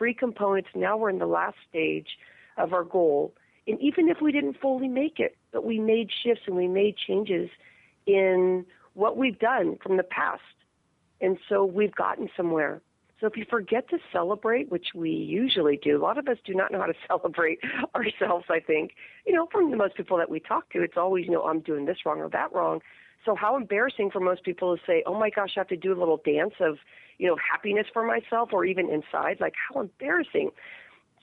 3 components. Now we're in the last stage of our goal. And even if we didn't fully make it, but we made shifts and we made changes in what we've done from the past. And so we've gotten somewhere. So if you forget to celebrate, which we usually do, a lot of us do not know how to celebrate ourselves, I think. From the most people that we talk to, it's always, I'm doing this wrong or that wrong. So how embarrassing for most people to say, oh my gosh, I have to do a little dance of, happiness for myself, or even inside. Like, how embarrassing.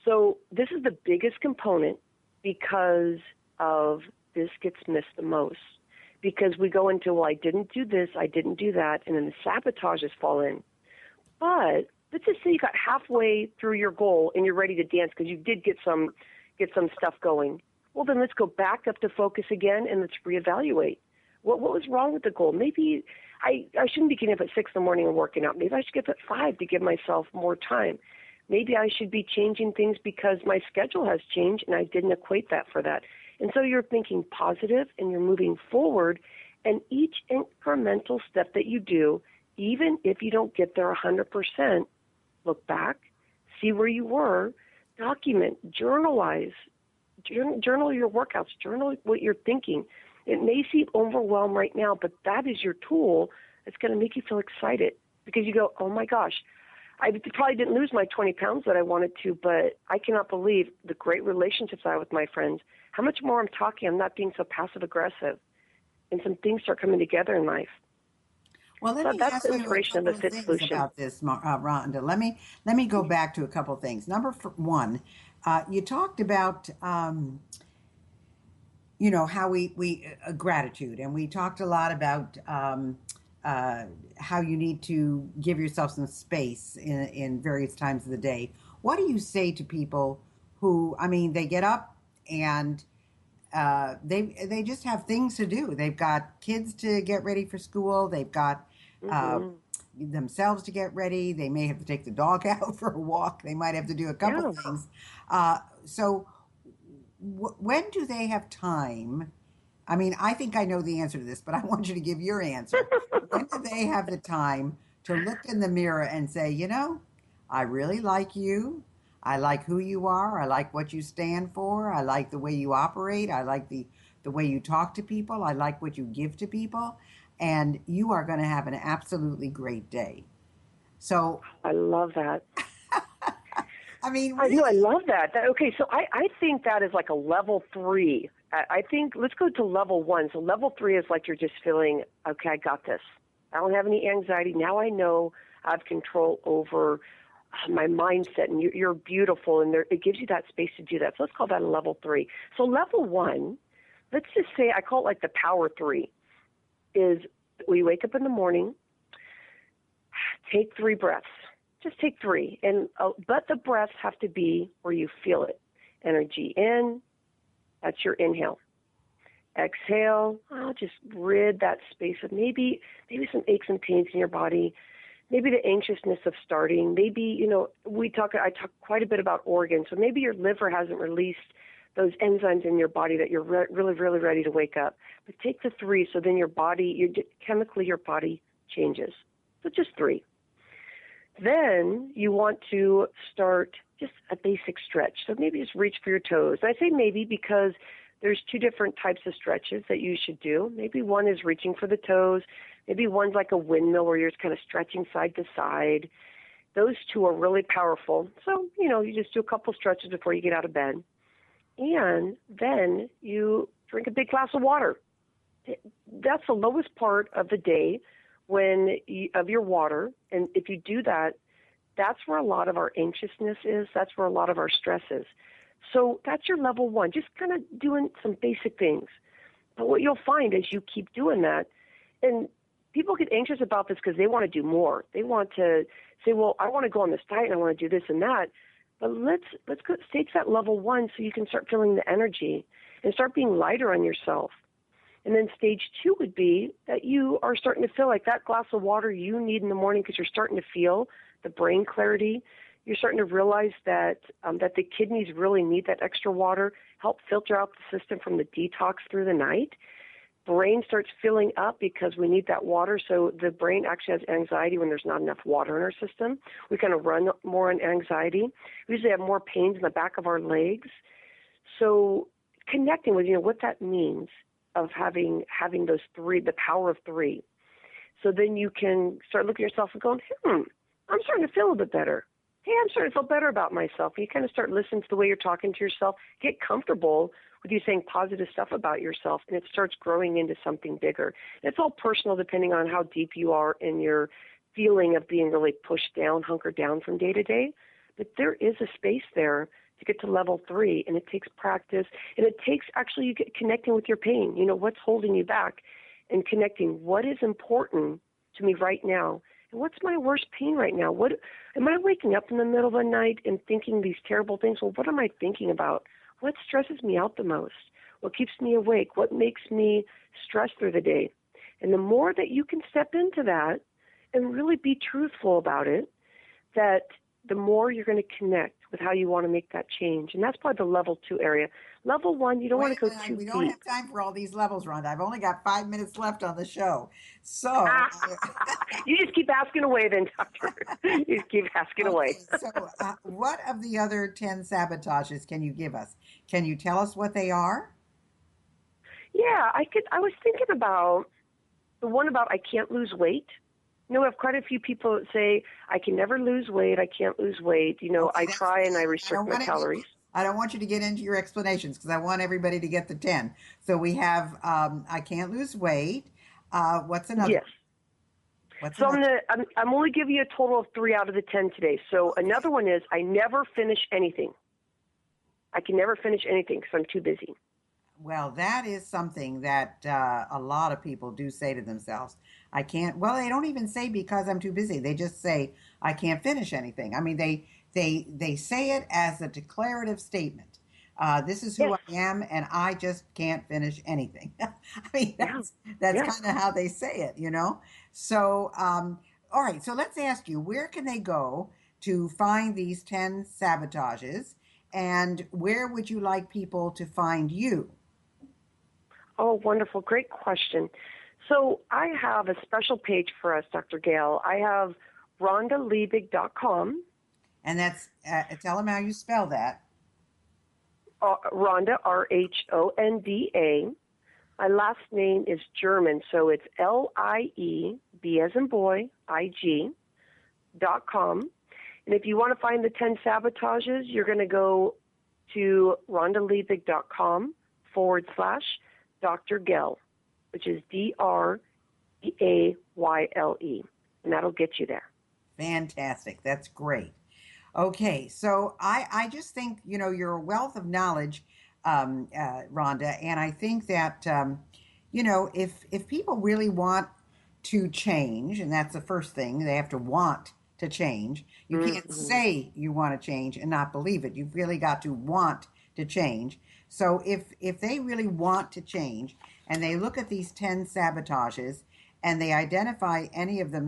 So this is the biggest component because of this gets missed the most. Because we go into, well, I didn't do this, I didn't do that, and then the sabotages fall in. But let's just say you got halfway through your goal and you're ready to dance because you did get some stuff going. Well, then let's go back up to focus again and let's reevaluate. What was wrong with the goal? Maybe I shouldn't be getting up at 6 in the morning and working out. Maybe I should get up at 5 to give myself more time. Maybe I should be changing things because my schedule has changed and I didn't equate that for that. And so you're thinking positive and you're moving forward, and each incremental step that you do, even if you don't get there 100%, look back, see where you were, document, journal your workouts, journal what you're thinking. It may seem overwhelmed right now, but that is your tool that's going to make you feel excited because you go, oh my gosh, I probably didn't lose my 20 pounds that I wanted to, but I cannot believe the great relationships I have with my friends, how much more I'm talking, I'm not being so passive-aggressive, and some things start coming together in life. Well, let me ask you a couple of things about this, Rhonda. Let me go back to a couple of things. Number one, you talked about, how we gratitude, and we talked a lot about how you need to give yourself some space in various times of the day. What do you say to people who, they get up and they just have things to do. They've got kids to get ready for school. They've got themselves to get ready. They may have to take the dog out for a walk. They might have to do a couple of things. So when do they have time? I think I know the answer to this, but I want you to give your answer. When do they have the time to look in the mirror and say, I really like you. I like who you are. I like what you stand for. I like the way you operate. I like the way you talk to people. I like what you give to people. And you are going to have an absolutely great day. So I love that. Really. I love that. Okay, so I think that is like a level 3. I think let's go to level 1. So level 3 is like you're just feeling, okay, I got this. I don't have any anxiety. Now I know I have control over my mindset, and you're beautiful, and it gives you that space to do that. So let's call that a level 3. So level 1, let's just say, I call it like the power 3, is we wake up in the morning, take 3 breaths. Just take 3, but the breaths have to be where you feel it. Energy in, that's your inhale. Exhale, just rid that space of maybe some aches and pains in your body. Maybe the anxiousness of starting. Maybe, I talk quite a bit about organs. So maybe your liver hasn't released those enzymes in your body that you're really, really ready to wake up. But take the 3, so then your body, chemically your body changes. So just 3. Then you want to start just a basic stretch. So maybe just reach for your toes. And I say maybe because there's 2 different types of stretches that you should do. Maybe one is reaching for the toes. Maybe one's like a windmill where you're just kind of stretching side to side. Those 2 are really powerful. So, you just do a couple stretches before you get out of bed. And then you drink a big glass of water. That's the lowest part of the day of your water. And if you do that, that's where a lot of our anxiousness is. That's where a lot of our stress is. So that's your level 1, just kind of doing some basic things. But what you'll find is you keep doing that, and people get anxious about this because they want to do more. They want to say, well, I want to go on this diet and I want to do this and that. But let's go stage that level 1 so you can start feeling the energy and start being lighter on yourself. And then stage 2 would be that you are starting to feel like that glass of water you need in the morning because you're starting to feel the brain clarity. You're starting to realize that the kidneys really need that extra water, help filter out the system from the detox through the night. brain starts filling up because we need that water. So the brain actually has anxiety when there's not enough water in our system. We kind of run more on anxiety. We usually have more pains in the back of our legs. So connecting with, what that means of having those three, the power of three. So then you can start looking at yourself and going, I'm starting to feel a bit better. Hey, I'm starting to feel better about myself. You kind of start listening to the way you're talking to yourself, get comfortable with you saying positive stuff about yourself, and it starts growing into something bigger. And it's all personal depending on how deep you are in your feeling of being really pushed down, hunkered down from day to day. But there is a space there to get to level 3, and it takes practice, and it takes actually you get connecting with your pain. What's holding you back, and connecting what is important to me right now, and what's my worst pain right now. What am I waking up in the middle of the night and thinking these terrible things? Well, what am I thinking about? What stresses me out the most? What keeps me awake? What makes me stress through the day? And the more that you can step into that and really be truthful about it, that the more you're going to connect with how you want to make that change. And that's probably the level 2 area. Level 1, you don't want to go too deep. We don't have time for all these levels, Rhonda. I've only got 5 minutes left on the show. So you just keep asking away then, doctor. You just keep asking away. So what of the other 10 sabotages can you give us? Can you tell us what they are? Yeah, I was thinking about the one about I can't lose weight. We have quite a few people that say, I can never lose weight, I can't lose weight. I try and I restrict my calories. I don't want you to get into your explanations because I want everybody to get the 10. So we have I can't lose weight. What's another? Yes. I'm only giving you a total of 3 out of the 10 today. So another one is I never finish anything. I can never finish anything because I'm too busy. Well, that is something that a lot of people do say to themselves. I can't, well, they don't even say because I'm too busy. They just say, I can't finish anything. I mean, they say it as a declarative statement. This is who I am, and I just can't finish anything. I mean, that's kind of how they say it, So, all right, so let's ask you, where can they go to find these 10 sabotages, and where would you like people to find you? Oh, wonderful. Great question. So I have a special page for us, Dr. Gail. I have RhondaLiebig.com. And that's, tell them how you spell that. Rhonda, R-H-O-N-D-A. My last name is German, so it's L-I-E-B as in boy, I-G.com. And if you want to find the 10 sabotages, you're going to go to RhondaLiebig.com/Dr. Gail, which is D-R-E-A-Y-L-E. And that'll get you there. Fantastic. That's great. Okay, so I just think, you're a wealth of knowledge, Rhonda, and I think that, if people really want to change, and that's the first thing, they have to want to change. You can't say you want to change and not believe it. You've really got to want to change. So if they really want to change and they look at these 10 sabotages and they identify any of them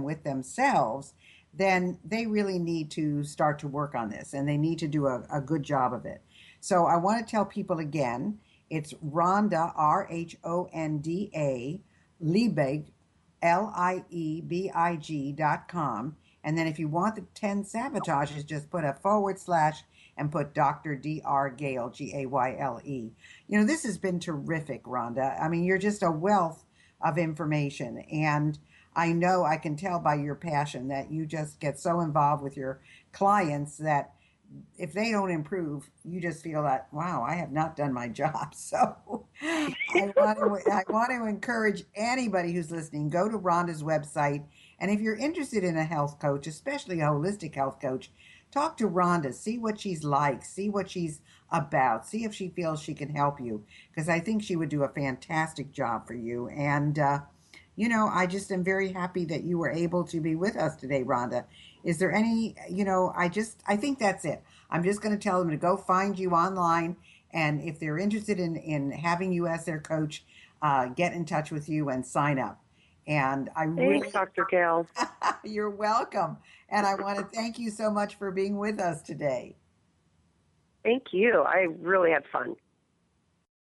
with themselves, then they really need to start to work on this, and they need to do a good job of it. So I want to tell people again, it's Rhonda, R-H-O-N-D-A, Liebig, Liebig.com. And then if you want the 10 sabotages, just put a / and put Dr. D.R. Gail, G-A-Y-L-E. This has been terrific, Rhonda. I mean, you're just a wealth of information, and I know I can tell by your passion that you just get so involved with your clients that if they don't improve, you just feel that, wow, I have not done my job. So I want to encourage anybody who's listening, go to Rhonda's website. And if you're interested in a health coach, especially a holistic health coach, talk to Rhonda, see what she's like, see what she's about, see if she feels she can help you, because I think she would do a fantastic job for you. And, I just am very happy that you were able to be with us today, Rhonda. Is there any, I think that's it. I'm just going to tell them to go find you online. And if they're interested in having you as their coach, get in touch with you and sign up. And Thanks, Dr. Gail. You're welcome. And I want to thank you so much for being with us today. Thank you. I really had fun.